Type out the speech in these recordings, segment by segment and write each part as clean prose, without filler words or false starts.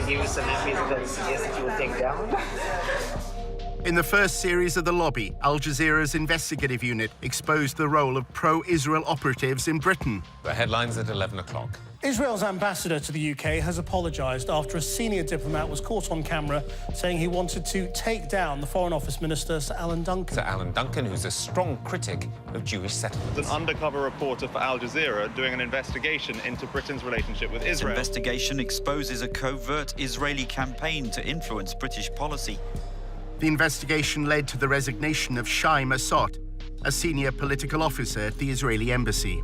give you some MPs of the CS that you will take down? In the first series of The Lobby, Al Jazeera's investigative unit exposed the role of pro-Israel operatives in Britain. The headlines at 11 o'clock. Israel's ambassador to the UK has apologised after a senior diplomat was caught on camera saying he wanted to take down the Foreign Office Minister, Sir Alan Duncan. Sir Alan Duncan, who's a strong critic of Jewish settlements. An undercover reporter for Al Jazeera doing an investigation into Britain's relationship with Israel. This investigation exposes a covert Israeli campaign to influence British policy. The investigation led to the resignation of Shai Massot, a senior political officer at the Israeli embassy.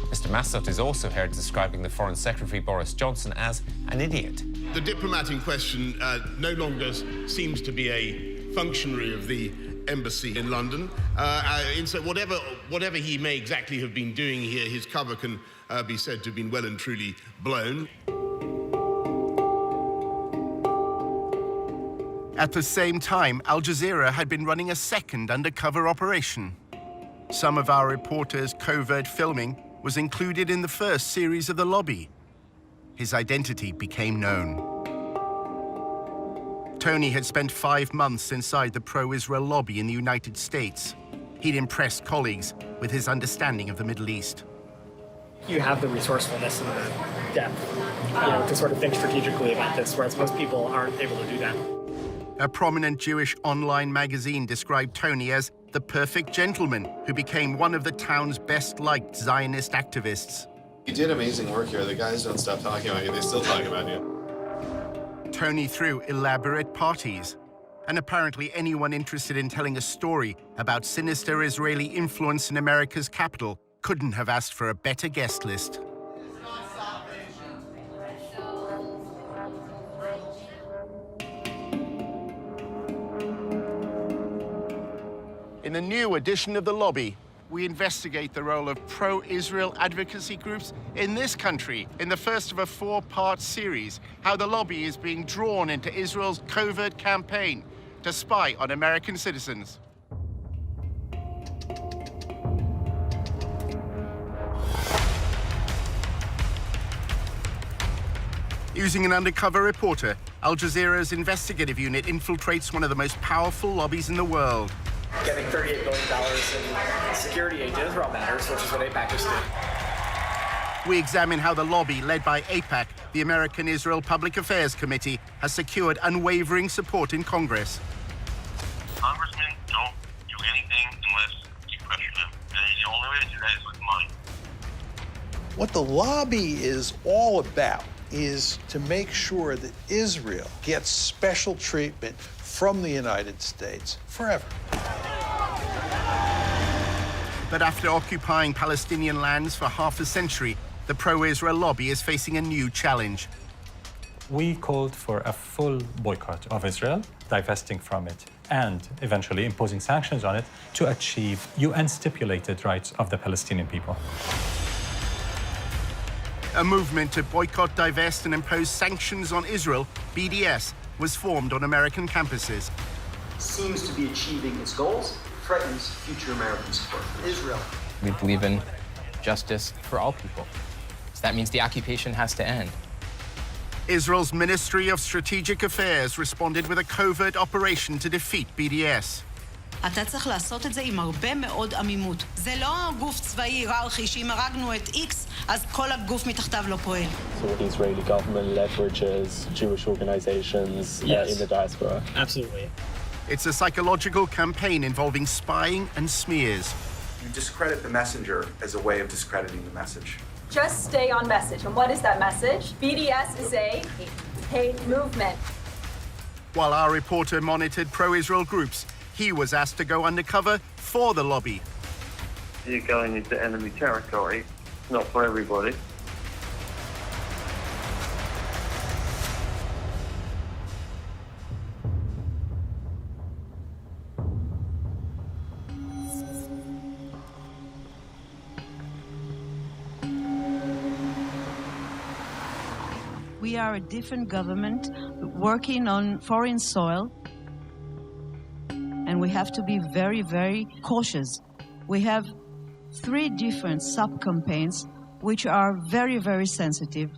Mr. Massot is also heard describing the Foreign Secretary Boris Johnson as an idiot. The diplomat in question no longer seems to be a functionary of the embassy in London. And so whatever he may exactly have been doing here, his cover can be said to have been well and truly blown. At the same time, Al Jazeera had been running a second undercover operation. Some of our reporters' covert filming was included in the first series of The Lobby. His identity became known. Tony had spent 5 months inside the pro-Israel lobby in the United States. He'd impressed colleagues with his understanding of the Middle East. You have the resourcefulness and the depth, to sort of think strategically about this, whereas most people aren't able to do that. A prominent Jewish online magazine described Tony as the perfect gentleman who became one of the town's best-liked Zionist activists. You did amazing work here. The guys don't stop talking about you. They still talk about you. Tony threw elaborate parties. And apparently anyone interested in telling a story about sinister Israeli influence in America's capital couldn't have asked for a better guest list. In a new edition of The Lobby, we investigate the role of pro-Israel advocacy groups in this country in the first of a 4-part series, how the lobby is being drawn into Israel's covert campaign to spy on American citizens. Using an undercover reporter, Al Jazeera's investigative unit infiltrates one of the most powerful lobbies in the world. Getting $38 billion in security aid to Israel matters, which is what AIPAC is doing. We examine how the lobby, led by AIPAC, the American Israel Public Affairs Committee, has secured unwavering support in Congress. Congressmen don't do anything unless you pressure them. And the only way to do that is with money. What the lobby is all about is to make sure that Israel gets special treatment from the United States forever. But after occupying Palestinian lands for half a century, the pro-Israel lobby is facing a new challenge. We called for a full boycott of Israel, divesting from it, and eventually imposing sanctions on it to achieve UN-stipulated rights of the Palestinian people. A movement to boycott, divest, and impose sanctions on Israel, BDS, was formed on American campuses. Seems to be achieving its goals, threatens future American support for Israel. We believe in justice for all people. So that means the occupation has to end. Israel's Ministry of Strategic Affairs responded with a covert operation to defeat BDS. אתה צריך לעשות את זה עם הרבה מאוד עמימות. זה לא גוף צבאי היררכי שאם הרגנו את X, אז כל הגוף מתחתיו לא פועל. So the Israeli government leverages Jewish organizations in the diaspora. Absolutely. It's a psychological campaign involving spying and smears. You discredit the messenger as a way of discrediting the message. Just stay on message. And what is that message? BDS is a hate movement. While our reporter monitored pro-Israel groups, he was asked to go undercover for the lobby. You're going into enemy territory. It's not for everybody. We are a different government working on foreign soil, and we have to be very, very cautious. We have 3 different sub-campaigns which are very, very sensitive.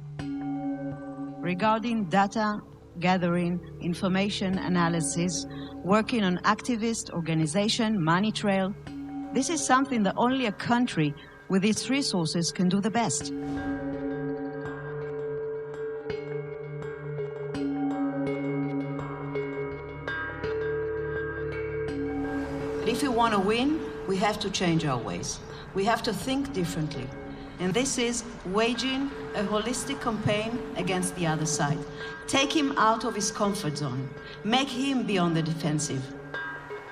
regarding data gathering, information analysis, working on activist organization, money trail. This is something that only a country with its resources can do the best. If we want to win, we have to change our ways. We have to think differently. And this is waging a holistic campaign against the other side. Take him out of his comfort zone. Make him be on the defensive.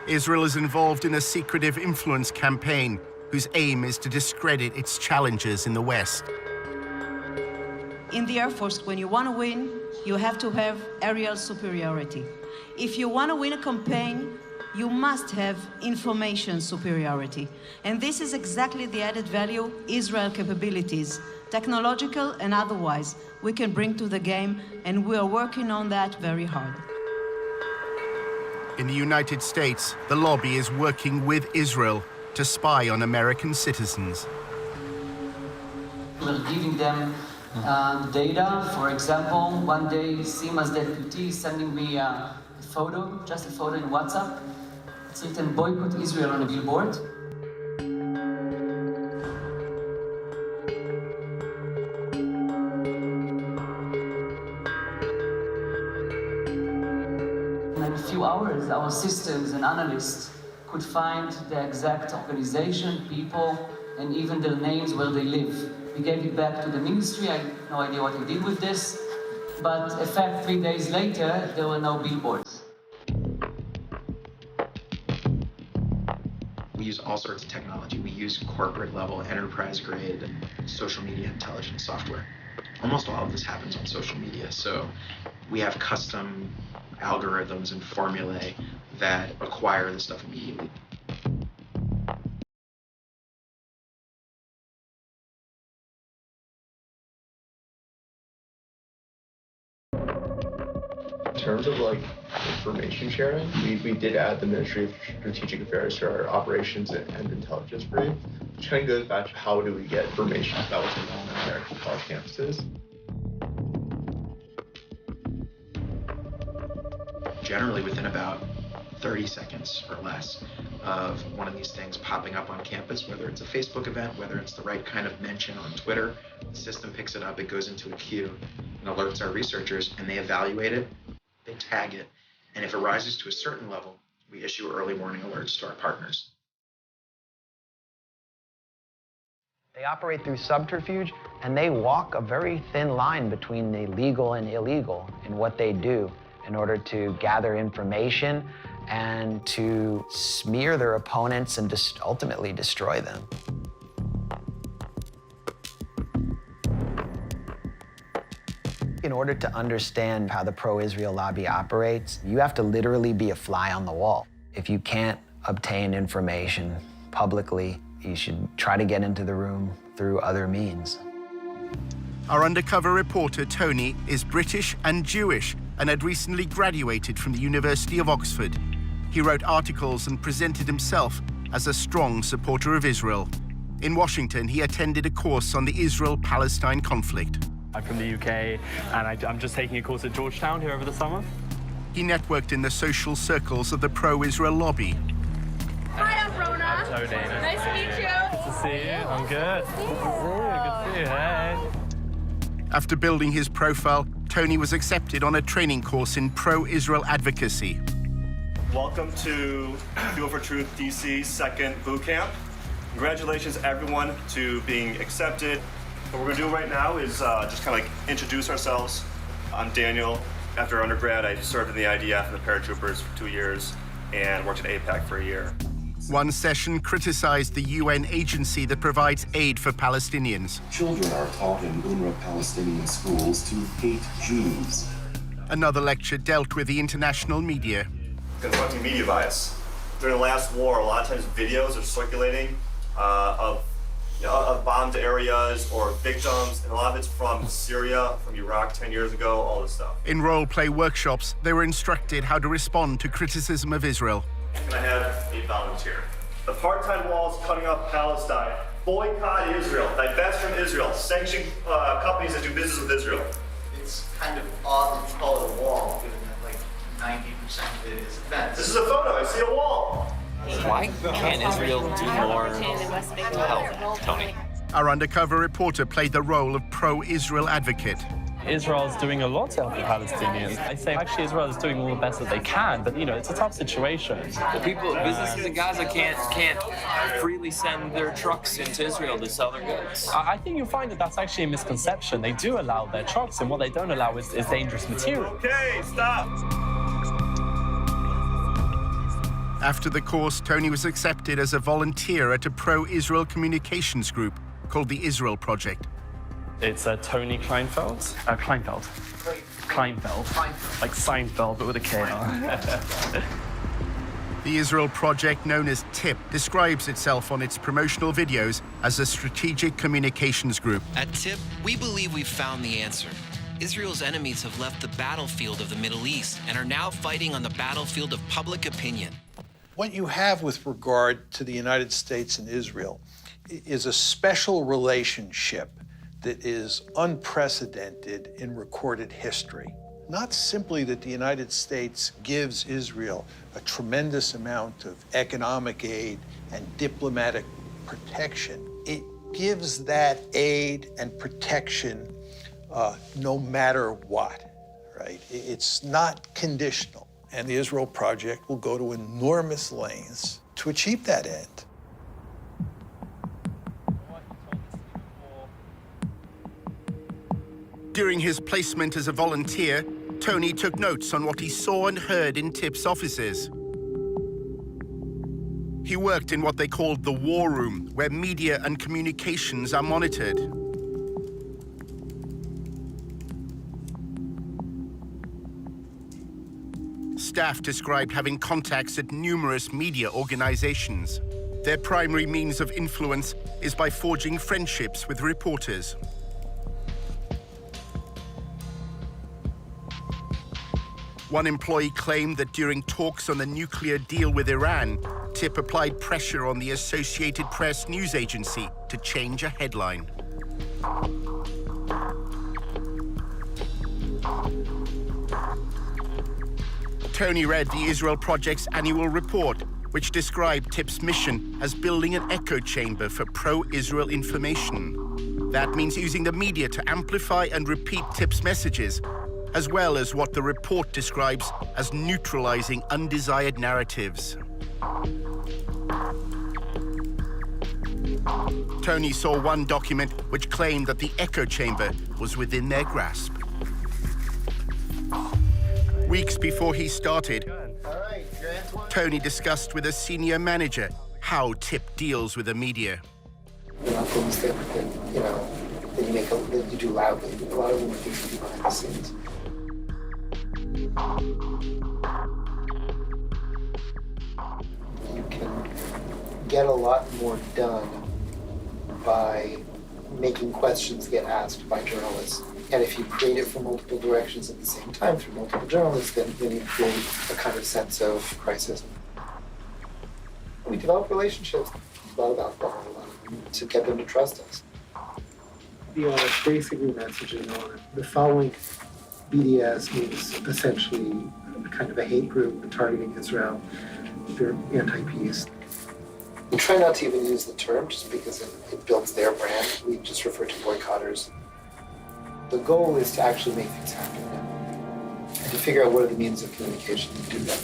Israel is involved in a secretive influence campaign whose aim is to discredit its challengers in the West. In the Air Force, when you want to win, you have to have aerial superiority. If you want to win a campaign, you must have information superiority. And this is exactly the added value Israel capabilities, technological and otherwise, we can bring to the game, and we are working on that very hard. In the United States, the lobby is working with Israel to spy on American citizens. We're giving them data. For example, one day, Sima's deputy sending me a photo, just a photo in WhatsApp. It's written, boycott Israel on a billboard. In a few hours, our systems and analysts could find the exact organization, people, and even their names where they live. We gave it back to the ministry. I have no idea what we did with this. But in fact, 3 days later, there were no billboards. We use all sorts of technology. We use corporate-level, enterprise-grade social media intelligence software. Almost all of this happens on social media, so we have custom algorithms and formulae that acquire the stuff immediately. In terms of like information sharing, we did add the Ministry of Strategic Affairs to our operations and intelligence brief, which kind of goes back to how do we get information about what's going on in American college campuses. Generally within about 30 seconds or less of one of these things popping up on campus, whether it's a Facebook event, whether it's the right kind of mention on Twitter, the system picks it up, it goes into a queue and alerts our researchers, and they evaluate it, they tag it, and if it rises to a certain level, we issue early warning alerts to our partners. They operate through subterfuge, and they walk a very thin line between the legal and illegal in what they do in order to gather information and to smear their opponents and ultimately destroy them. In order to understand how the pro-Israel lobby operates, you have to literally be a fly on the wall. If you can't obtain information publicly, you should try to get into the room through other means. Our undercover reporter, Tony, is British and Jewish and had recently graduated from the University of Oxford. He wrote articles and presented himself as a strong supporter of Israel. In Washington, he attended a course on the Israel-Palestine conflict. I'm from the UK, and I'm just taking a course at Georgetown here over the summer. He networked in the social circles of the pro-Israel lobby. Hi, I'm Rona. I'm Tony. Nice to meet you. Good to see you. I'm good. Good to see you. Hey. After building his profile, Tony was accepted on a training course in pro-Israel advocacy. Welcome to Fuel for Truth DC's second boot camp. Congratulations, everyone, to being accepted. What we're going to do right now is just kind of like introduce ourselves. I'm Daniel. After undergrad, I served in the IDF and the paratroopers for 2 years and worked at AIPAC for a year. One session criticized the UN agency that provides aid for Palestinians. Children are taught in UNRWA Palestinian schools to hate Jews. Another lecture dealt with the international media. Confronting media bias. During the last war, a lot of times videos are circulating of bombed areas or victims, and a lot of it's from Syria, from Iraq 10 years ago, all this stuff. In role-play workshops, they were instructed how to respond to criticism of Israel. Can I have a volunteer? The part-time wall is cutting off Palestine. Boycott Israel. Divest from Israel. Sanction companies that do business with Israel. It's it's kind of odd to call it a wall, given that like 90% of it is fence. This is a photo. I see a wall. Why can't Israel do more to help, Tony? Our undercover reporter played the role of pro-Israel advocate. Israel's doing a lot to help the Palestinians. I say actually Israel is doing all the best that they can, but you know, it's a tough situation. The businesses in Gaza can't freely send their trucks into Israel to sell their goods. I think you'll find that that's actually a misconception. They do allow their trucks, and what they don't allow is dangerous material. Okay, stop. After the course, Tony was accepted as a volunteer at a pro-Israel communications group called the Israel Project. It's Tony Kleinfeld. Kleinfeld. Like Seinfeld, but with a K. The Israel Project, known as TIP, describes itself on its promotional videos as a strategic communications group. At TIP, we believe we've found the answer. Israel's enemies have left the battlefield of the Middle East and are now fighting on the battlefield of public opinion. What you have with regard to the United States and Israel is a special relationship that is unprecedented in recorded history. Not simply that the United States gives Israel a tremendous amount of economic aid and diplomatic protection, it gives that aid and protection no matter what, right? It's not conditional. And the Israel Project will go to enormous lengths to achieve that end. During his placement as a volunteer, Tony took notes on what he saw and heard in TIP's offices. He worked in what they called the war room, where media and communications are monitored. Staff described having contacts at numerous media organizations. Their primary means of influence is by forging friendships with reporters. One employee claimed that during talks on the nuclear deal with Iran, TIP applied pressure on the Associated Press news agency to change a headline. Tony read the Israel Project's annual report, which described TIP's mission as building an echo chamber for pro-Israel information. That means using the media to amplify and repeat TIP's messages, as well as what the report describes as neutralizing undesired narratives. Tony saw one document which claimed that the echo chamber was within their grasp. Weeks before he started, Tony discussed with a senior manager how TIP deals with the media. Things that you do loudly. A lot of them are things you do behind the scenes. You can get a lot more done by making questions get asked by journalists. And if you create it from multiple directions at the same time through multiple journalists, then you create a kind of sense of crisis. We develop relationships, a lot about to get them to trust us. The basically messaging on the following BDS means essentially kind of a hate group targeting Israel. They're anti-peace. We try not to even use the term just because it builds their brand. We just refer to boycotters. The goal is to actually make things happen and to figure out what are the means of communication to do that.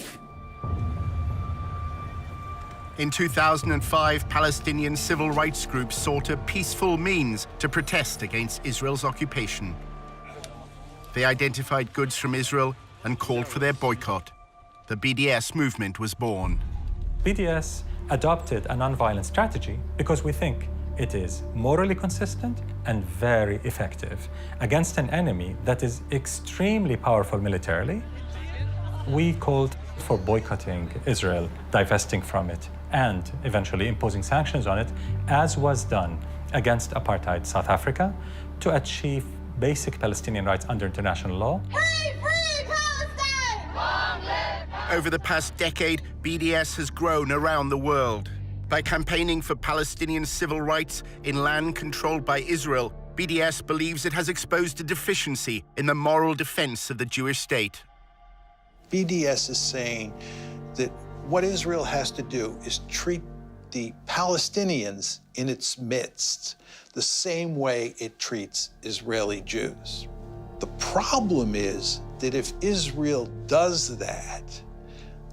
In 2005, Palestinian civil rights groups sought a peaceful means to protest against Israel's occupation. They identified goods from Israel and called for their boycott. The BDS movement was born. BDS adopted a nonviolent strategy because we think it is morally consistent and very effective against an enemy that is extremely powerful militarily. We called for boycotting Israel, divesting from it, and eventually imposing sanctions on it, as was done against apartheid South Africa, to achieve basic Palestinian rights under international law. Over the past decade, BDS has grown around the world. By campaigning for Palestinian civil rights in land controlled by Israel, BDS believes it has exposed a deficiency in the moral defense of the Jewish state. BDS is saying that what Israel has to do is treat the Palestinians in its midst the same way it treats Israeli Jews. The problem is that if Israel does that,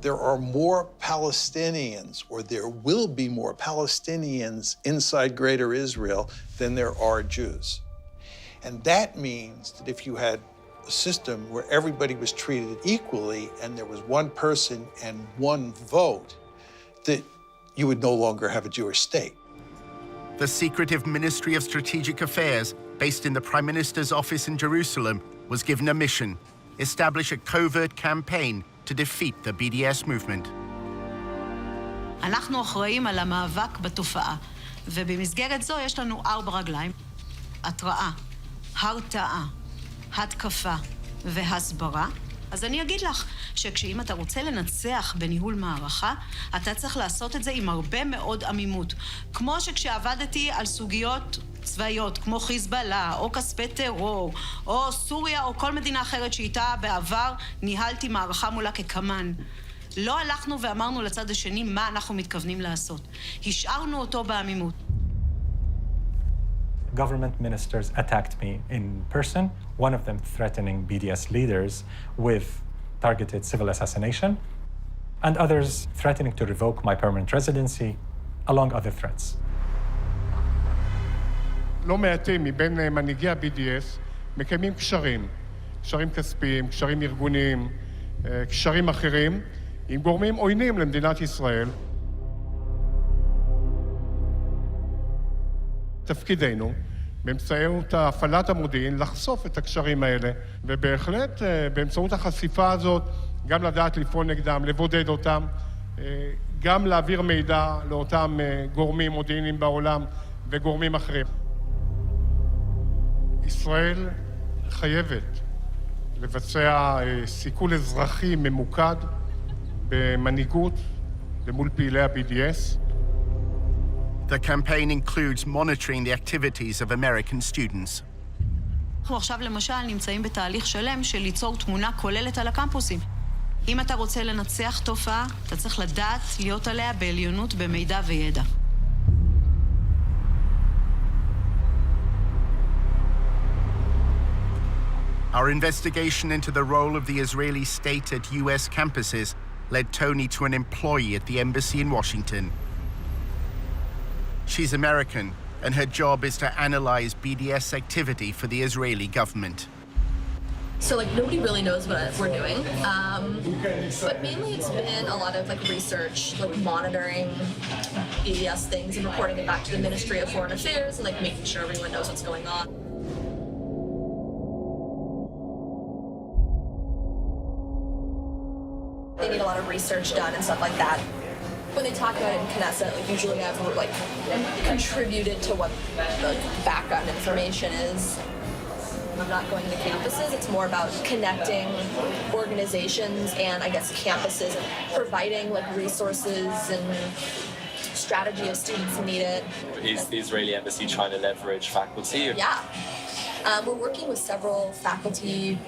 there are more Palestinians, or there will be more Palestinians inside Greater Israel than there are Jews. And that means that if you had a system where everybody was treated equally and there was one person and one vote, that you would no longer have a Jewish state. The secretive Ministry of Strategic Affairs, based in the Prime Minister's office in Jerusalem, was given a mission: establish a covert campaign to defeat the BDS movement. אנחנו אחראים על המאבק בתופעה, ובמסגרת זו יש לנו 4 רגליים: התראה, הרתעה, התקפה והסברה. אז אני אגיד לך שכשאם אתה רוצה לנצח בניהול מערכה, אתה צריך לעשות את זה עם הרבה מאוד עמימות. כמו שכשעבדתי על סוגיות צבאיות, כמו חיזבאללה, או כספי טרור, או סוריה, או כל מדינה אחרת שאיתה בעבר ניהלתי מערכה מולה כקמן. לא הלכנו ואמרנו לצד השני מה אנחנו מתכוונים לעשות. השארנו אותו בעמימות. Government ministers attacked me in person, one of them threatening BDS leaders with targeted civil assassination, and others threatening to revoke my permanent residency, along other threats. לא מעטים מבין מנהיגי ה-BDS מקיימים קשרים, קשרים כספיים, קשרים ארגוניים, קשרים אחרים, עם גורמים עוינים למדינת ישראל. תפקידנו, באמצעות הפעלת המודיעין, לחשוף את הקשרים האלה, ובהחלט באמצעות החשיפה הזאת, גם לדעת לפעול נגדם, לבודד אותם, גם להעביר מידע לאותם גורמים מודיעיניים בעולם וגורמים אחרים. ישראל חייבת לבצע סיכול אזרחי ממוקד במנהיגות למול פעילי ה-BDS. The campaign includes monitoring the activities of American students. אנחנו עכשיו למשל נמצאים בתהליך שלם של ליצור תמונה כוללת על הקמפוסים. אם אתה רוצה לנצח תופעה, אתה צריך לדעת להיות עליה בעליונות במידע וידע. Our investigation into the role of the Israeli state at US campuses led Tony to an employee at the embassy in Washington. She's American, and her job is to analyze BDS activity for the Israeli government. So nobody really knows what we're doing, but mainly it's been a lot of research, monitoring BDS things and reporting it back to the Ministry of Foreign Affairs and making sure everyone knows what's going on. They need a lot of research done and stuff like that. When they talk about it in Knesset, usually I've contributed to what the background information is. I'm not going to campuses. It's more about connecting organizations and I guess campuses and providing resources and strategy if students need it. Is the Israeli embassy trying to leverage faculty? Yeah. We're working with several faculty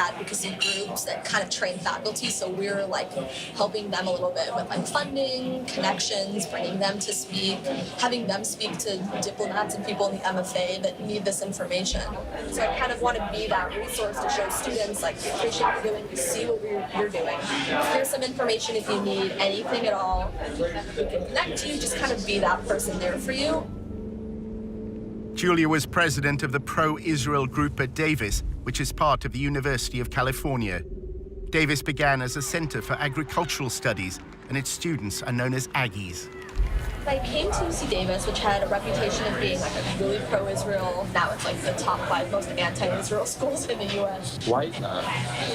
advocacy groups that kind of train faculty, so we're helping them a little bit with funding, connections, bringing them to speak, having them speak to diplomats and people in the MFA that need this information. So I kind of want to be that resource to show students, we appreciate what you're doing, we see what you're doing. Here's some information if you need anything at all. We can connect you, just kind of be that person there for you. Julia was president of the pro-Israel group at Davis, which is part of the University of California. Davis began as a center for agricultural studies, and its students are known as Aggies. I came to UC Davis, which had a reputation of being a really pro-Israel. Now it's the top 5 most anti-Israel schools in the U.S. Why is that?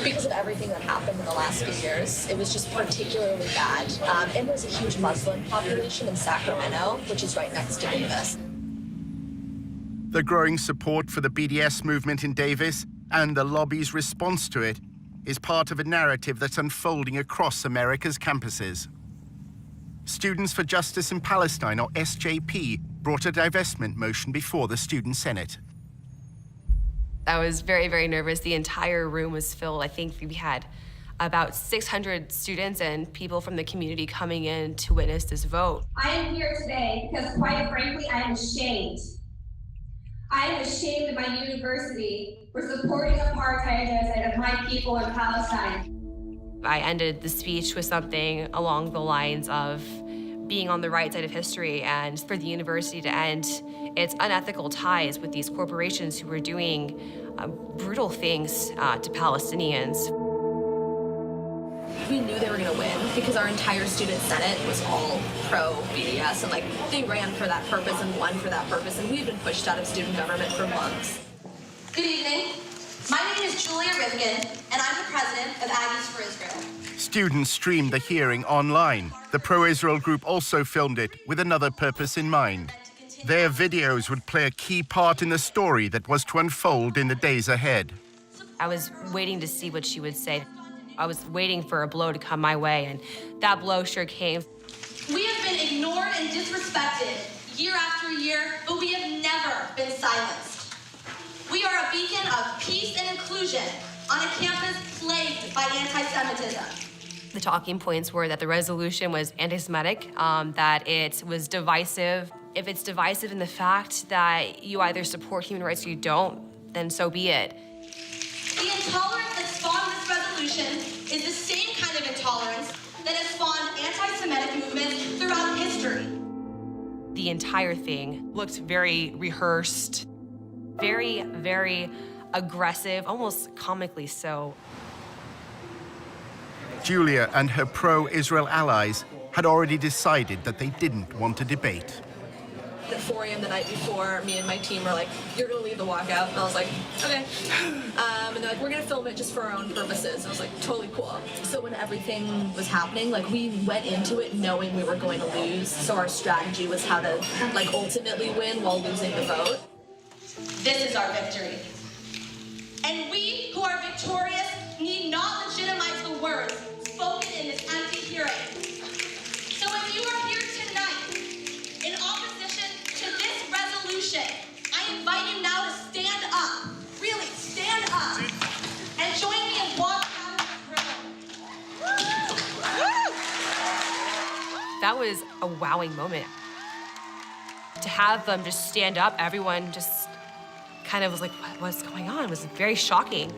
Because of everything that happened in the last few years. It was just particularly bad. And there's a huge Muslim population in Sacramento, which is right next to Davis. The growing support for the BDS movement in Davis and the lobby's response to it is part of a narrative that's unfolding across America's campuses. Students for Justice in Palestine, or SJP, brought a divestment motion before the Student Senate. I was very, very nervous. The entire room was filled. I think we had about 600 students and people from the community coming in to witness this vote. I am here today because, quite frankly, I am ashamed. I am ashamed of my university for supporting apartheid genocide of my people in Palestine. I ended the speech with something along the lines of being on the right side of history and for the university to end its unethical ties with these corporations who were doing brutal things to Palestinians. We knew they were going to win because our entire student senate was all pro-BDS, and they ran for that purpose and won for that purpose, and we've been pushed out of student government for months. Good evening. My name is Julia Rivkin, and I'm the president of Aggies for Israel. Students streamed the hearing online. The pro-Israel group also filmed it with another purpose in mind. Their videos would play a key part in the story that was to unfold in the days ahead. I was waiting to see what she would say. I was waiting for a blow to come my way, and that blow sure came. We have been ignored and disrespected year after year, but we have never been silenced. We are a beacon of peace and inclusion on a campus plagued by anti-Semitism. The talking points were that the resolution was anti-Semitic, that it was divisive. If it's divisive in the fact that you either support human rights or you don't, then so be it. The intolerance that spawned this resolution is the same kind of intolerance that has spawned anti-Semitic movements throughout history. The entire thing looked very rehearsed, very, very aggressive, almost comically so. Julia and her pro-Israel allies had already decided that they didn't want to debate. At 4 a.m. the night before, me and my team were like, "You're gonna leave the walkout," and I was like, "Okay." And they're like, "We're gonna film it just for our own purposes." I was like, "Totally cool." So when everything was happening, we went into it knowing we were going to lose. So our strategy was how to ultimately win while losing the vote. This is our victory. And we who are victorious need not legitimize the words spoken in this empty hearing. So if you are here tonight in opposition to this resolution, I invite you now to stand up, really stand up, and join me in walking out of this room. That was a wowing moment. To have them just stand up, everyone just kind of was like, what's going on? It was very shocking.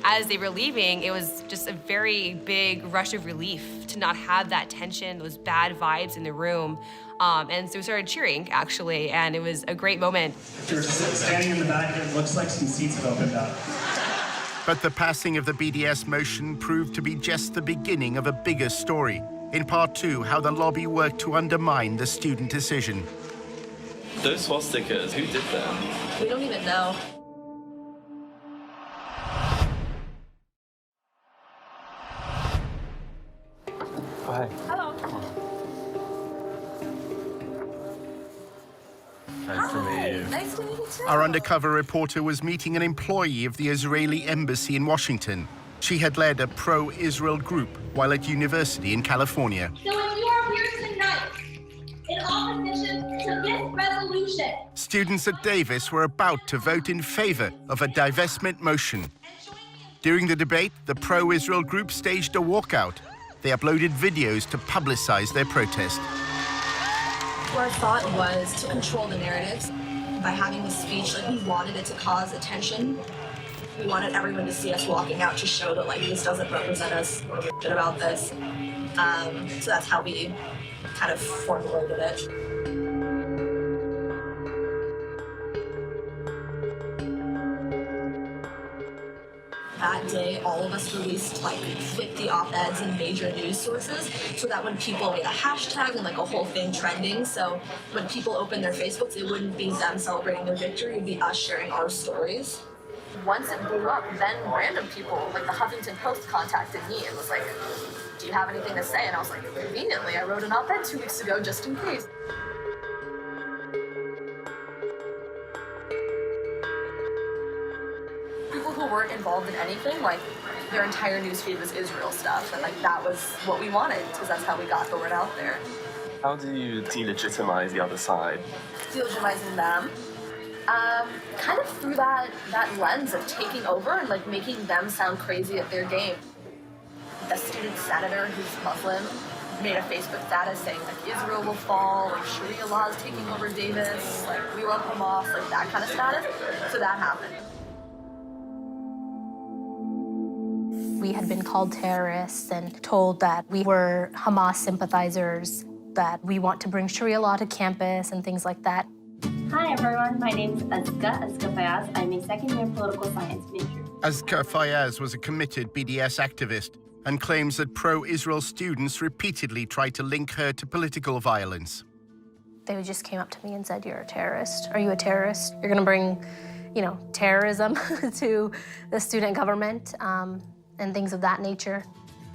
As they were leaving, it was just a very big rush of relief to not have that tension, those bad vibes in the room. And so we started cheering, actually, and it was a great moment. You're standing in the back, it looks like some seats have opened up. But the passing of the BDS motion proved to be just the beginning of a bigger story. In part 2, how the lobby worked to undermine the student decision. Those swastikas, who did them? We don't even know. Hi. Hello. Nice to meet you. Nice to meet you too. Our undercover reporter was meeting an employee of the Israeli embassy in Washington. She had led a pro-Israel group while at university in California. So if you are here tonight in opposition to this resolution, Students at Davis were about to vote in favor of a divestment motion. During the debate, the pro-Israel group staged a walkout. They uploaded videos to publicize their protest. Our thought was to control the narratives by having the speech. We wanted it to cause attention. We wanted everyone to see us walking out to show that this doesn't represent us. We're shit about this. So that's how we kind of formulated it. That day, all of us released 50 op-eds in major news sources so that when people made a hashtag and a whole thing trending, so when people opened their Facebooks, it wouldn't be them celebrating their victory, it would be us sharing our stories. Once it blew up, then random people, like the Huffington Post, contacted me and was like, "Do you have anything to say?" And I was like, conveniently, I wrote an op-ed 2 weeks ago just in case. People who weren't involved in anything, their entire newsfeed was Israel stuff, and that was what we wanted, because that's how we got the word out there. How do you delegitimize the other side? Delegitimizing them. Kind of through that lens of taking over and like making them sound crazy at their game. The student senator who's Muslim made a Facebook status saying like Israel will fall, like Sharia law is taking over Davis, like we love Hamas, like that kind of status. So that happened. We had been called terrorists and told that we were Hamas sympathizers, that we want to bring Sharia law to campus and things like that. Hi everyone, my name is Azka Fayaz. I'm a second-year political science major. Azka Fayaz was a committed BDS activist and claims that pro-Israel students repeatedly tried to link her to political violence. They just came up to me and said, "You're a terrorist. Are you a terrorist? You're going to bring, terrorism to the student government," and things of that nature.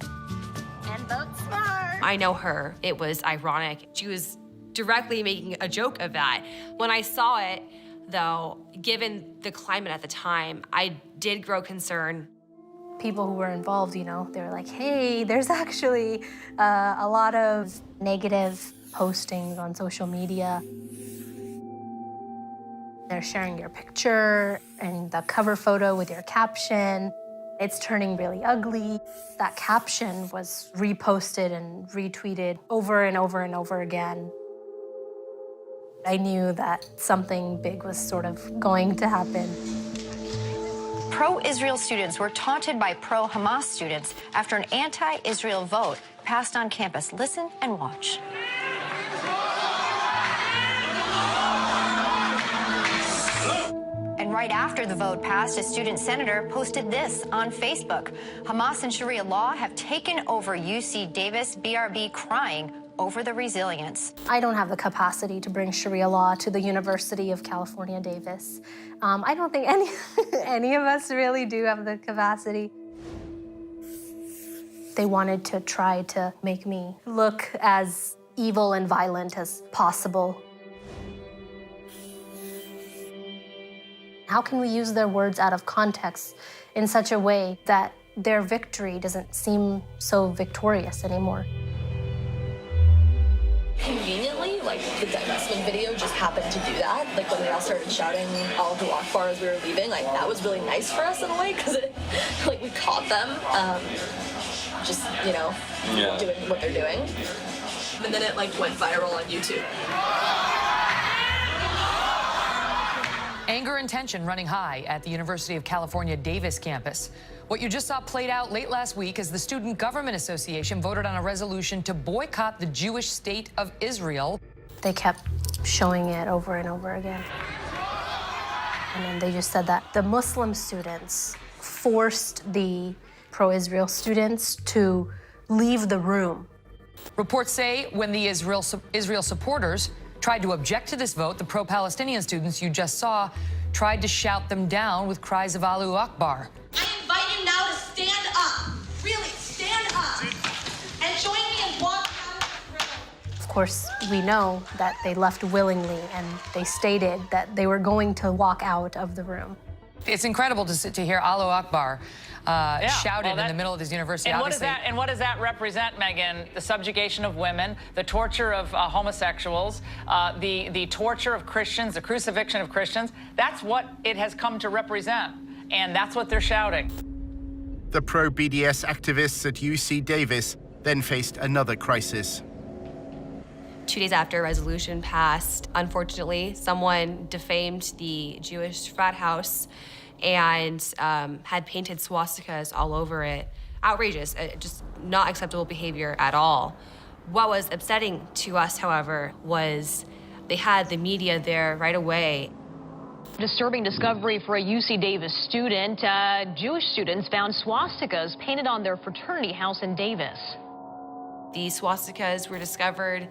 And vote smart. I know her. It was ironic. She was directly making a joke of that. When I saw it, though, given the climate at the time, I did grow concerned. People who were involved, they were like, "Hey, there's actually a lot of negative postings on social media. They're sharing your picture and the cover photo with your caption. It's turning really ugly." That caption was reposted and retweeted over and over and over again. I knew that something big was sort of going to happen. Pro-Israel students were taunted by pro-Hamas students after an anti-Israel vote passed on campus. Listen and watch. And right after the vote passed, a student senator posted this on Facebook. Hamas and Sharia law have taken over UC Davis, BRB crying over the resilience. I don't have the capacity to bring Sharia law to the University of California, Davis. I don't think any of us really do have the capacity. They wanted to try to make me look as evil and violent as possible. How can we use their words out of context in such a way that their victory doesn't seem so victorious anymore? Conveniently, like the divestment video just happened to do that. Like when we all started shouting Allahu Akbar as we were leaving, like that was really nice for us in a way because we caught them just, doing what they're doing. And then it went viral on YouTube. Anger and tension running high at the University of California Davis campus. What you just saw played out late last week as the Student Government Association voted on a resolution to boycott the Jewish state of Israel. They kept showing it over and over again. And then they just said that the Muslim students forced the pro-Israel students to leave the room. Reports say when the Israel supporters tried to object to this vote, the pro-Palestinian students you just saw tried to shout them down with cries of Allahu Akbar. I invite you now to stand up. Really, stand up. And join me in walking out of the room. Of course, we know that they left willingly, and they stated that they were going to walk out of the room. It's incredible to hear Allahu Akbar shouted in the middle of this university. And what does that represent, Megan? The subjugation of women, the torture of homosexuals, the torture of Christians, the crucifixion of Christians. That's what it has come to represent, and that's what they're shouting. The pro-BDS activists at UC Davis then faced another crisis. 2 days after a resolution passed, unfortunately, someone defamed the Jewish frat house and had painted swastikas all over it. Outrageous, just not acceptable behavior at all. What was upsetting to us, however, was they had the media there right away. Disturbing discovery for a UC Davis student. Jewish students found swastikas painted on their fraternity house in Davis. The swastikas were discovered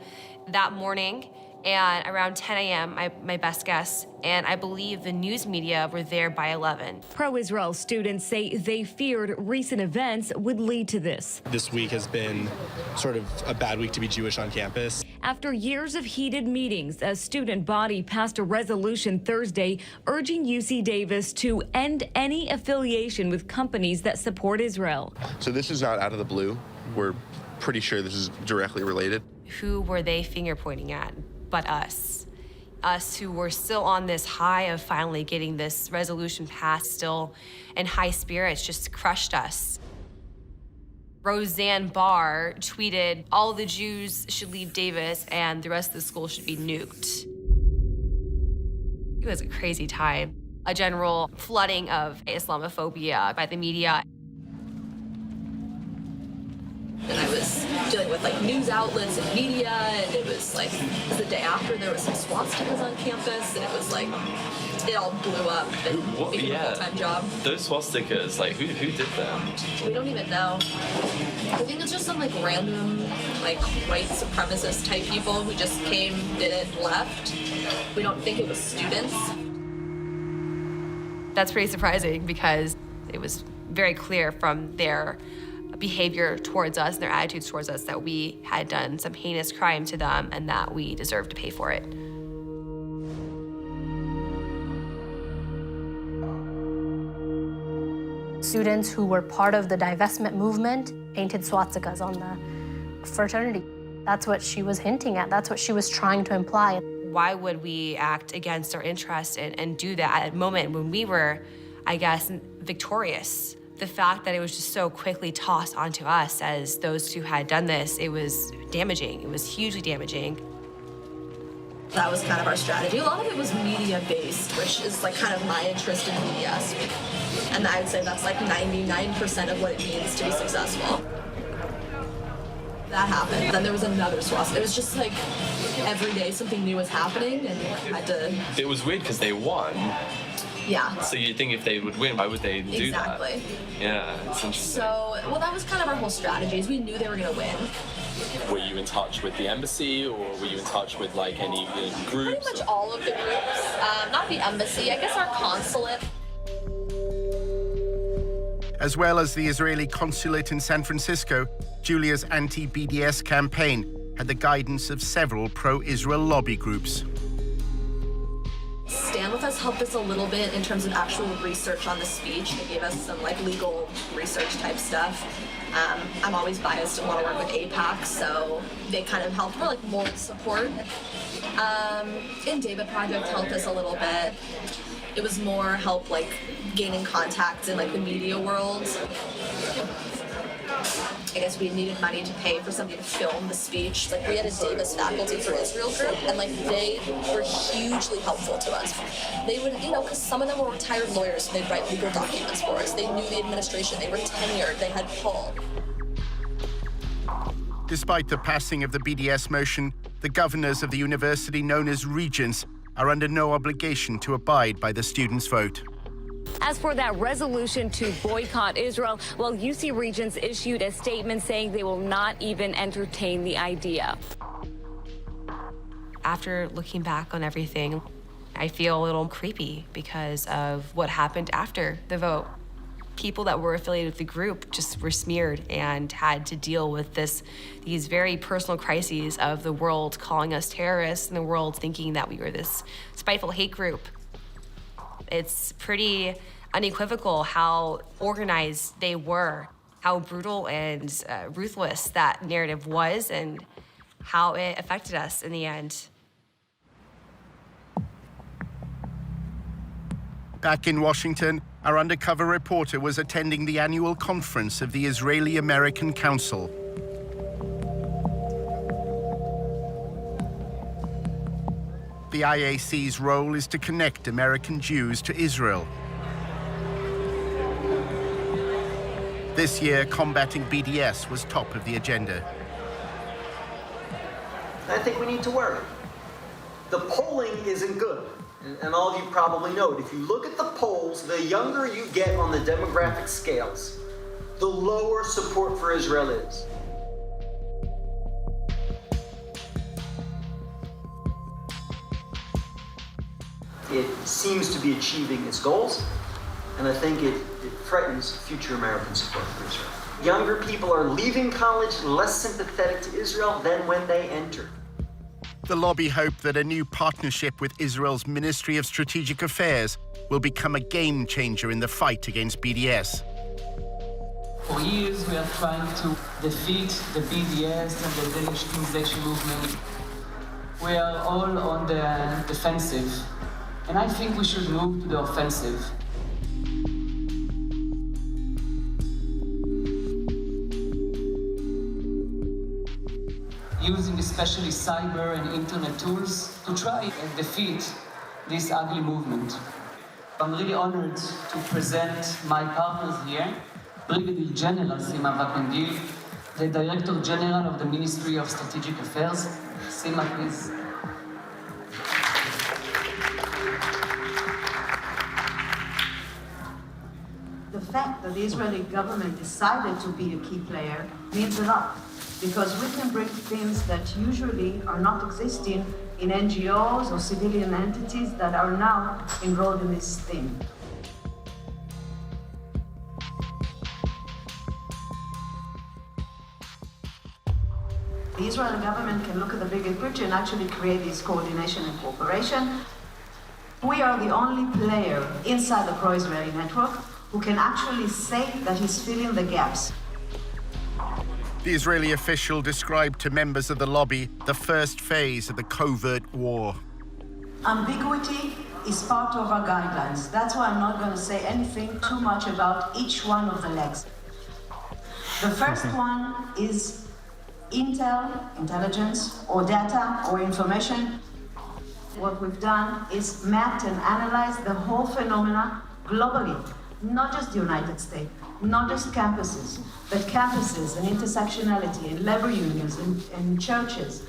that morning, and around 10 a.m., my best guess, and I believe the news media were there by 11. Pro-Israel students say they feared recent events would lead to this. This week has been sort of a bad week to be Jewish on campus. After years of heated meetings, a student body passed a resolution Thursday urging UC Davis to end any affiliation with companies that support Israel. So this is not out of the blue. We're pretty sure this is directly related. Who were they finger pointing at but us? Us who were still on this high of finally getting this resolution passed, still in high spirits, just crushed us. Roseanne Barr tweeted, "All the Jews should leave Davis and the rest of the school should be nuked." It was a crazy time. A general flooding of Islamophobia by the media. And I was dealing with like news outlets and media, and it was like the day after there was some swastikas on campus, and it was like it all blew up and became a full-time job. Those swastikas, like who did them? We don't even know. I think it's just some like random like white supremacist type people who just came, did it, and left. We don't think it was students. That's pretty surprising because it was very clear from their behavior towards us and their attitudes towards us that we had done some heinous crime to them and that we deserved to pay for it. Students who were part of the divestment movement painted swastikas on the fraternity. That's what she was hinting at. That's what she was trying to imply. Why would we act against our interests and do that at a moment when we were, I guess, victorious? The fact that it was just so quickly tossed onto us as those who had done this, it was damaging. It was hugely damaging. That was kind of our strategy. A lot of it was media-based, which is like kind of my interest in media. And I would say that's like 99% of what it means to be successful. That happened. Then there was another swastika. It was just like every day something new was happening, and I had to... It was weird because they won. Yeah. So you'd think if they would win, why would they do Exactly. that? Yeah, it's interesting. So, well, that was kind of our whole strategy, is we knew they were going to win. Were you in touch with the embassy, or were you in touch with like any groups? Pretty much all of the groups. Not the embassy, I guess our consulate. As well as the Israeli consulate in San Francisco, Julia's anti-BDS campaign had the guidance of several pro-Israel lobby groups. Stand With Us helped us a little bit in terms of actual research on the speech. They gave us some like legal research type stuff. I'm always biased and want to work with AIPAC, so they kind of helped for like moral support. And David Project helped us a little bit. It was more help like gaining contacts in like the media world. I guess we needed money to pay for somebody to film the speech. Like we had a Davis Faculty for Israel group, and like they were hugely helpful to us. They would, you know, because some of them were retired lawyers, so they'd write legal documents for us. They knew the administration, they were tenured, they had pull. Despite the passing of the BDS motion, the governors of the university known as regents are under no obligation to abide by the students' vote. As for that resolution to boycott Israel, well, UC Regents issued a statement saying they will not even entertain the idea. After looking back on everything, I feel a little creepy because of what happened after the vote. People that were affiliated with the group just were smeared and had to deal with these very personal crises of the world calling us terrorists and the world thinking that we were this spiteful hate group. It's pretty unequivocal how organized they were, how brutal and ruthless that narrative was, and how it affected us in the end. Back in Washington, our undercover reporter was attending the annual conference of the Israeli-American Council. The IAC's role is to connect American Jews to Israel. This year, combating BDS was top of the agenda. I think we need to worry. The polling isn't good, and all of you probably know it. If you look at the polls, the younger you get on the demographic scales, the lower support for Israel is. It seems to be achieving its goals, and I think it threatens future American support for Israel. Younger people are leaving college less sympathetic to Israel than when they entered. The lobby hope that a new partnership with Israel's Ministry of Strategic Affairs will become a game changer in the fight against BDS. For years, we are trying to defeat the BDS and the delegitimization movement. We are all on the defensive, and I think we should move to the offensive. Using especially cyber and internet tools to try and defeat this ugly movement. I'm really honored to present my partners here, Brigadier General Sima Vakandil, the Director General of the Ministry of Strategic Affairs. Sima, please. The fact that the Israeli government decided to be a key player means a lot, because we can bring things that usually are not existing in NGOs or civilian entities that are now enrolled in this thing. The Israeli government can look at the bigger picture and actually create this coordination and cooperation. We are the only player inside the pro-Israeli network who can actually say that he's filling the gaps. The Israeli official described to members of the lobby the first phase of the covert war. Ambiguity is part of our guidelines. That's why I'm not going to say anything too much about each one of the legs. The first one is intel, intelligence, or data, or information. What we've done is mapped and analyzed the whole phenomena globally, not just the United States, not just campuses, but campuses and intersectionality and labor unions and churches.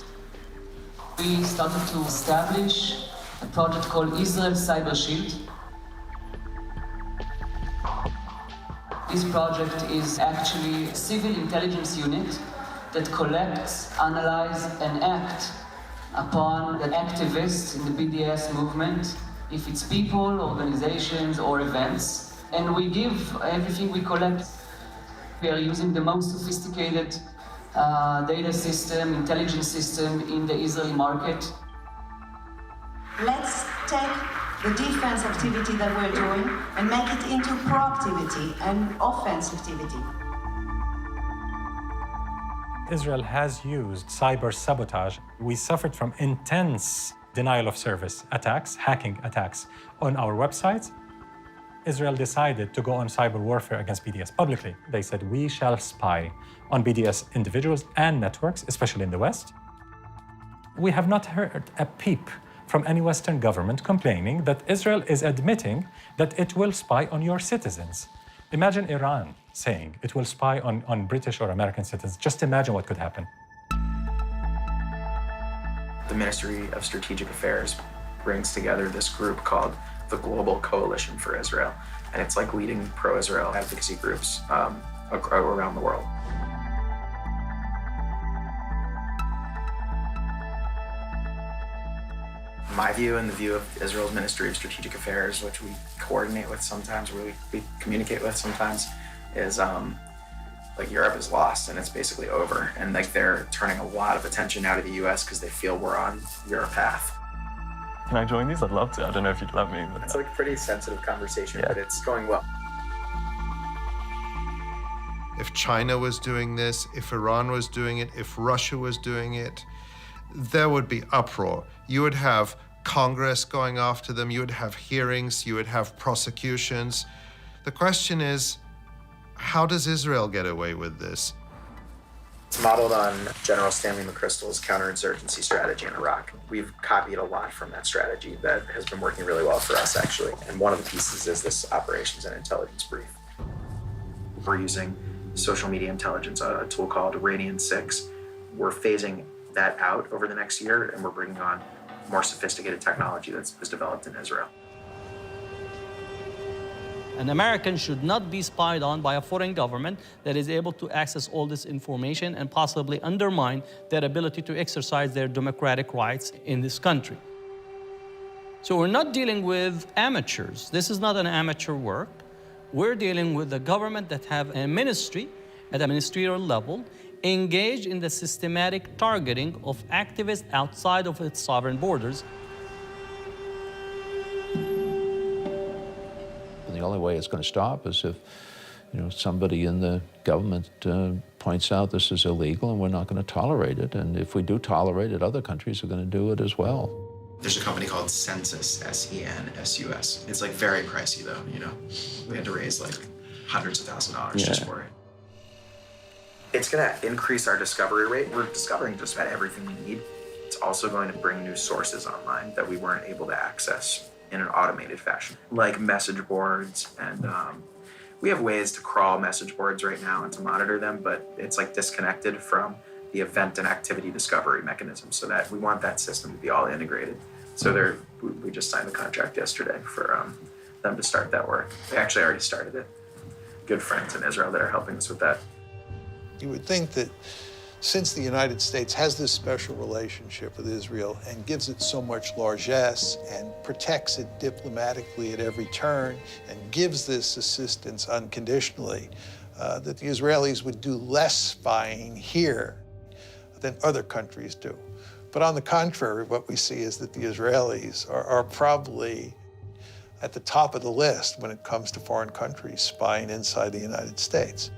We started to establish a project called Israel Cyber Shield. This project is actually a civil intelligence unit that collects, analyzes, and acts upon the activists in the BDS movement, if it's people, organizations, or events. And we give everything we collect. We are using the most sophisticated data system, intelligence system in the Israeli market. Let's take the defense activity that we're doing and make it into proactivity and offense activity. Israel has used cyber sabotage. We suffered from intense denial of service attacks, hacking attacks on our websites. Israel decided to go on cyber warfare against BDS publicly. They said, we shall spy on BDS individuals and networks, especially in the West. We have not heard a peep from any Western government complaining that Israel is admitting that it will spy on your citizens. Imagine Iran saying it will spy on British or American citizens. Just imagine what could happen. The Ministry of Strategic Affairs brings together this group called the Global Coalition for Israel. And it's like leading pro-Israel advocacy groups around the world. My view and the view of Israel's Ministry of Strategic Affairs, which we coordinate with sometimes, where we communicate with sometimes, is like Europe is lost and it's basically over. And like they're turning a lot of attention now to the US because they feel we're on your path. Can I join these? I'd love to. I don't know if you'd let me. But... It's like a pretty sensitive conversation, but it's going well. If China was doing this, if Iran was doing it, if Russia was doing it, there would be uproar. You would have Congress going after them, you would have hearings, you would have prosecutions. The question is, how does Israel get away with this? It's modeled on General Stanley McChrystal's counterinsurgency strategy in Iraq. We've copied a lot from that strategy that has been working really well for us, actually. And one of the pieces is this operations and intelligence brief. We're using social media intelligence, a tool called Radian 6. We're phasing that out over the next year, and we're bringing on more sophisticated technology that was developed in Israel. An American should not be spied on by a foreign government that is able to access all this information and possibly undermine their ability to exercise their democratic rights in this country. So we're not dealing with amateurs. This is not an amateur work. We're dealing with a government that have a ministry at a ministerial level engaged in the systematic targeting of activists outside of its sovereign borders. The only way it's going to stop is if somebody in the government points out this is illegal and we're not going to tolerate it. And if we do tolerate it, other countries are going to do it as well. There's a company called Sensus, S-E-N-S-U-S. It's like very pricey though, We had to raise like hundreds of thousands of dollars just for it. It's gonna increase our discovery rate. We're discovering just about everything we need. It's also going to bring new sources online that we weren't able to access in an automated fashion, like message boards. And we have ways to crawl message boards right now and to monitor them, but it's like disconnected from the event and activity discovery mechanism, so that we want that system to be all integrated. So we just signed the contract yesterday for them to start that work. They actually already started it. Good friends in Israel that are helping us with that. You would think that since the United States has this special relationship with Israel and gives it so much largesse and protects it diplomatically at every turn and gives this assistance unconditionally, that the Israelis would do less spying here than other countries do. But on the contrary, what we see is that the Israelis are probably at the top of the list when it comes to foreign countries spying inside the United States.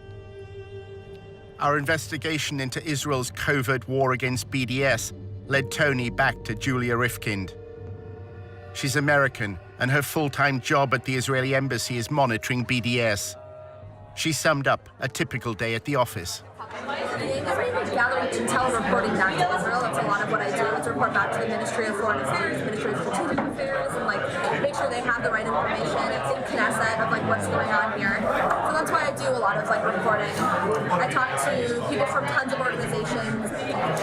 Our investigation into Israel's covert war against BDS led Tony back to Julia Rifkind. She's American, and her full-time job at the Israeli embassy is monitoring BDS. She summed up a typical day at the office. Gathering intel and reporting back to Israel. That's a lot of what I do. It's report back to the Ministry of Foreign Affairs, Ministry of Strategic Affairs, and make sure they have the right information. It's in Knesset of what's going on here. So that's why I do a lot of reporting. I talk to people from tons of organizations,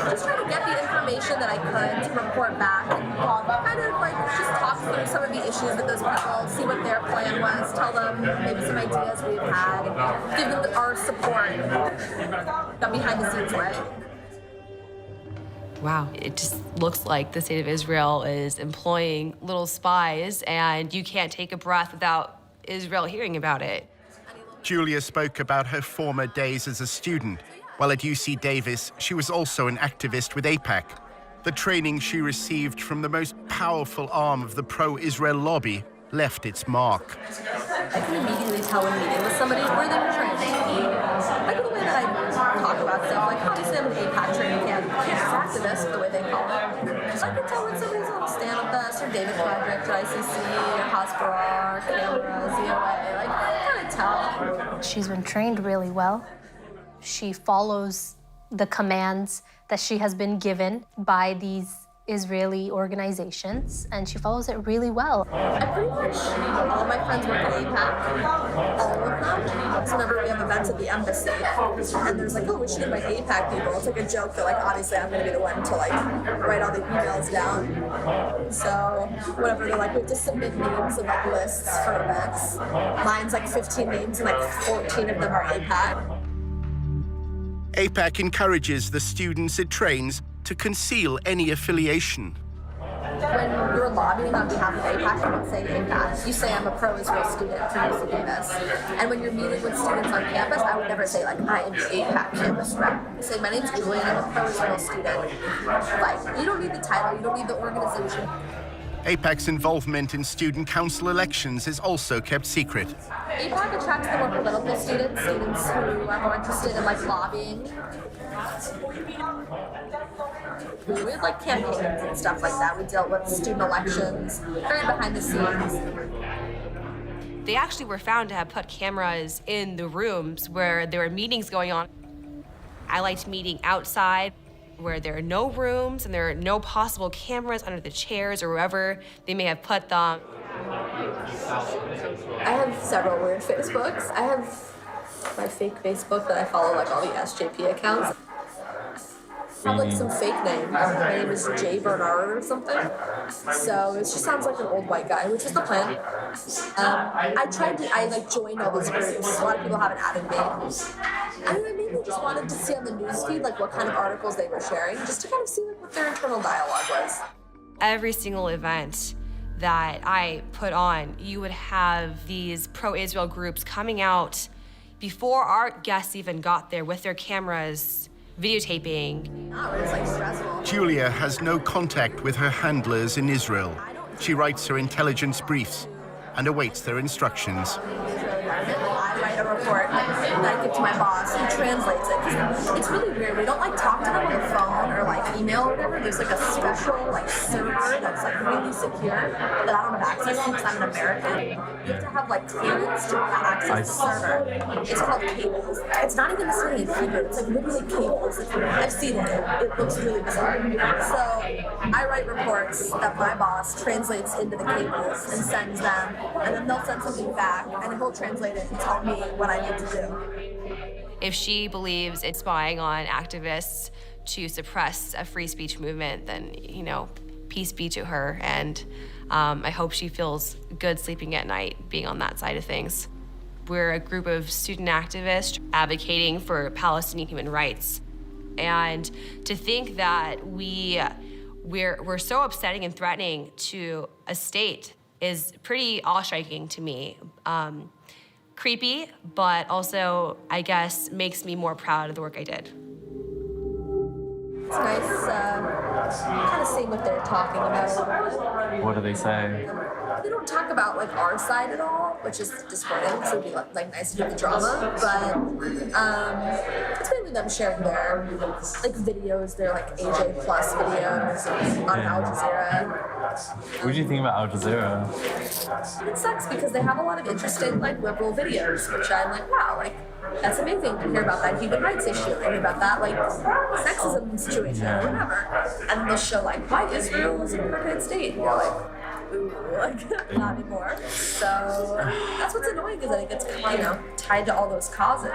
just trying to get the information that I could to report back and kind of just talk through some of the issues with those people, see what their plan was, tell them maybe some ideas we've had, give them our support, the behind the scenes way. Wow, it just looks like the state of Israel is employing little spies, and you can't take a breath without Israel hearing about it. Julia spoke about her former days as a student. While at UC Davis, she was also an activist with AIPAC. The training she received from the most powerful arm of the pro-Israel lobby left its mark. I can immediately tell when meeting with somebody where they were trained. The way that I talk about stuff, obviously I'm an AIPAC training camp, activist, the way they call it. So I can tell when somebody's on stand with us, or David Project, or ICC, or Hasbara, Canberra, ZOA, I kind of tell. She's been trained really well. She follows the commands that she has been given by these Israeli organizations, and she follows it really well. I pretty much, all my friends work at AIPAC, all of them. So whenever we have events at the embassy, and there's we should invite AIPAC people, it's a joke that obviously I'm gonna be the one to write all the emails down. So whatever, they're we have to submit names and lists for events. Mine's 15 names and 14 of them are AIPAC. AIPAC encourages the students it trains to conceal any affiliation. When you're lobbying on behalf of AIPAC, you don't say AIPAC. You say I'm a pro-Israel student from UC Davis. And when you're meeting with students on campus, I would never say I am the AIPAC campus rep. I say my name's Julie and I'm a pro-Israel student. You don't need the title, you don't need the organization. AIPAC's involvement in student council elections is also kept secret. AIPAC attracts the more political students who are more interested in lobbying. We had campaigns and stuff like that. We dealt with student elections, very behind the scenes. They actually were found to have put cameras in the rooms where there were meetings going on. I liked meeting outside, where there are no rooms and there are no possible cameras under the chairs or wherever they may have put them. I have several weird Facebooks. I have my fake Facebook that I follow all the SJP accounts. I have some fake name. My name is Jay Bernard or something. So it just sounds like an old white guy, which is the plan. I joined all these groups. A lot of people haven't added me. I mainly just wanted to see on the newsfeed what kind of articles they were sharing, just to kind of see what their internal dialogue was. Every single event that I put on, you would have these pro-Israel groups coming out before our guests even got there with their cameras, videotaping. Julia has no contact with her handlers in Israel. She writes her intelligence briefs and awaits their instructions. I write a report that I give to my boss who translates it. 'Cause it's really weird. We don't like talk to them on the phone or like email or whatever. There's like a special like server that's like really secure that I don't have access to because I'm an American. You have to have like clearance to access the server. It's called cables. It's not even necessarily in Hebrew. It's like literally cables. I've seen it. It looks really bizarre. So I write reports that my boss translates into the cables and sends them, and then they'll send something back, and he'll translate it and tell me what I need to do. If she believes it's spying on activists to suppress a free speech movement, then, you know, peace be to her. And I hope she feels good sleeping at night being on that side of things. We're a group of student activists advocating for Palestinian human rights. And to think that we're so upsetting and threatening to a state is pretty awe-striking to me. Creepy, but also, I guess, makes me more proud of the work I did. It's nice kind of seeing what they're talking about. What do they say? They don't talk about like our side at all, which is disappointing. So it'd be like nice to do the drama, but it's mainly them sharing their like videos, their like AJ Plus videos on Al Jazeera. What do you think about Al Jazeera? It sucks because they have a lot of interesting like liberal videos, which I'm like, wow, like that's amazing to hear about that human rights issue, and about that like sexism situation or whatever. And they'll show like why Israel is an apartheid state, and you're like, ooh, like not anymore. So that's what's annoying, is that it gets, you know, tied to all those causes.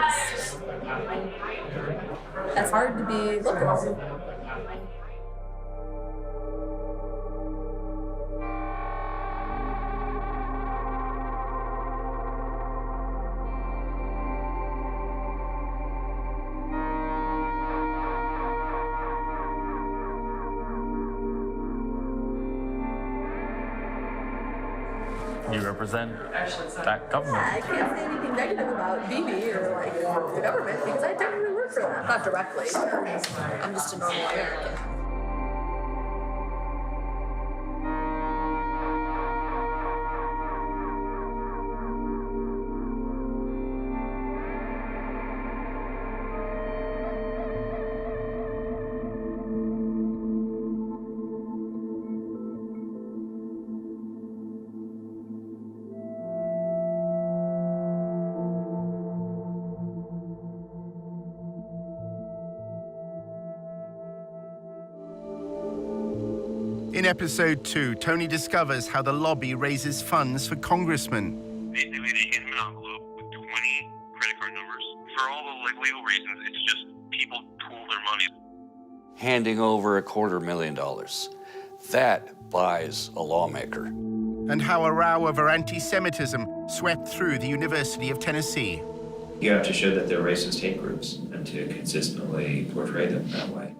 It's hard to be liberal. You represent that government. I can't say anything negative about Bibi or like the government because I technically work for them. Not directly, but I'm just a normal American. In episode 2, Tony discovers how the lobby raises funds for congressmen. Basically, they hand him an envelope with 20 credit card numbers. For all the like legal reasons, it's just people pool their money. Handing over $250,000. That buys a lawmaker. And how a row over anti-Semitism swept through the University of Tennessee. You have to show that they're racist hate groups and to consistently portray them that way.